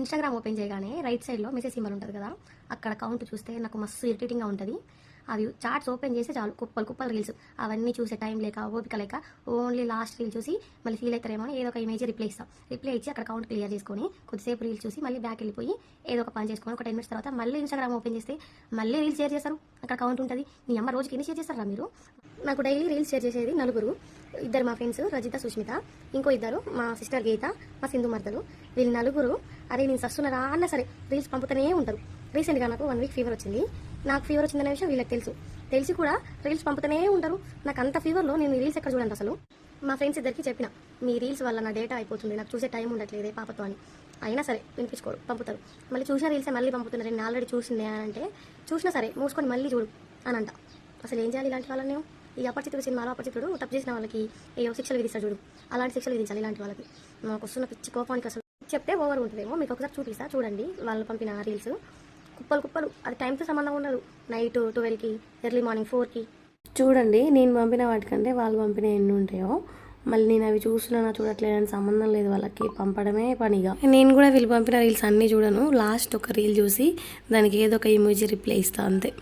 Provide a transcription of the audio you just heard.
Instagram open చేయగానే right సైడ్లో message symbol ఉంటుంది కదా, అక్కడ కౌంట్ చూస్తే నాకు మస్తు ఇరిటేటింగ్గా ఉంటుంది. అవి చార్ట్స్ ఓపెన్ చేస్తే చాలు కుప్పలు కుప్పలు రీల్స్, అవన్నీ చూసే టైం లేక ఓపిక లేక ఓన్లీ లాస్ట్ రీల్ చూసి మళ్ళీ ఫీల్ అవుతారేమో ఏదో ఒక ఇమేజ్ రిప్లై ఇస్తాం. రిప్లై ఇచ్చి అక్కడ కౌంట్ క్లియర్ చేసుకొని కొద్దిసేపు రీల్స్ చూసి మళ్ళీ బ్యాక్ వెళ్ళిపోయి ఏదో ఒక పని చేసుకొని ఒక 10 minutes తర్వాత మళ్ళీ ఇన్స్టాగ్రామ్ ఓపెన్ చేస్తే మళ్ళీ రీల్స్ షేర్ చేస్తారు. అక్కడ కౌంట్ ఉంటుంది. మీ అమ్మ రోజుకి ఎన్ని షేర్ చేస్తారా మీరు? నాకు డైలీ రీల్స్ షేర్ చేసేది నలుగురు. ఇద్దరు మా ఫ్రెండ్స్ రజిత, సుష్మిత, ఇంకో ఇద్దరు మా సిస్టర్ గీత, మా సింధు మర్దలు. వీళ్ళు నలుగురు అరే నేను సస్తున్నారా అన్నా సరే రీల్స్ పంపుతూనే ఉంటారు. రీసెంట్గా నాకు 1 week ఫీవర్ వచ్చింది. నాకు ఫీవర్ వచ్చిందనే విషయం వీళ్ళకి తెలిసి కూడా రీల్స్ పంపుతూనే ఉంటారు. నాకు అంత ఫీవర్లో నేను రీల్స్ ఎక్కడ చూడండి అసలు. మా ఫ్రెండ్స్ ఇద్దరికి చెప్పిన, మీ రీల్స్ వల్ల నా డేటా అయిపోతుంది, నాకు చూసే టైం ఉండట్లేదే పాపతో అని. అయినా సరే వినిపించుకోరు, పంపుతారు. మళ్ళీ చూసిన రీల్సే మళ్ళీ పంపుతున్నారు. నేను ఆల్రెడీ చూసిందే అని అంటే చూసినా సరే మూసుకొని మళ్ళీ చూడు అని అంట. అసలు ఏం చేయాలి ఇలాంటి వాళ్ళని? నేను ఈ అపరిచితుడు సినిమాలో అపరిచితుడు తప్పు చేసిన వాళ్ళకి ఏవో శిక్షలు విధిస్తాడు చూడు, అలాంటి శిక్షలు విధించాలి ఇలాంటి వాళ్ళకి. నాకు వస్తున్న పిచ్చి కోపానికి అసలు చెప్తే ఓవర్ ఉంటుందేమో. మీకు ఒకసారి చూపిస్తా చూడండి వాళ్ళు పంపిన రీల్స్. కుప్పలు కుప్పలు, అది టైంతో సంబంధం ఉండదు. నైట్ 12కి, ఎర్లీ మార్నింగ్ 4కి. చూడండి నేను పంపిన వాటికంటే వాళ్ళు పంపిన ఎన్ని ఉంటాయో. మళ్ళీ నేను అవి చూసినా చూడట్లేదని సంబంధం లేదు, వాళ్ళకి పంపడమే పనిగా. నేను కూడా వీళ్ళు పంపిన రీల్స్ అన్నీ చూడను, లాస్ట్ ఒక రీల్ చూసి దానికి ఏదో ఒక ఇమోజీ రిప్లై ఇస్తాను అంతే.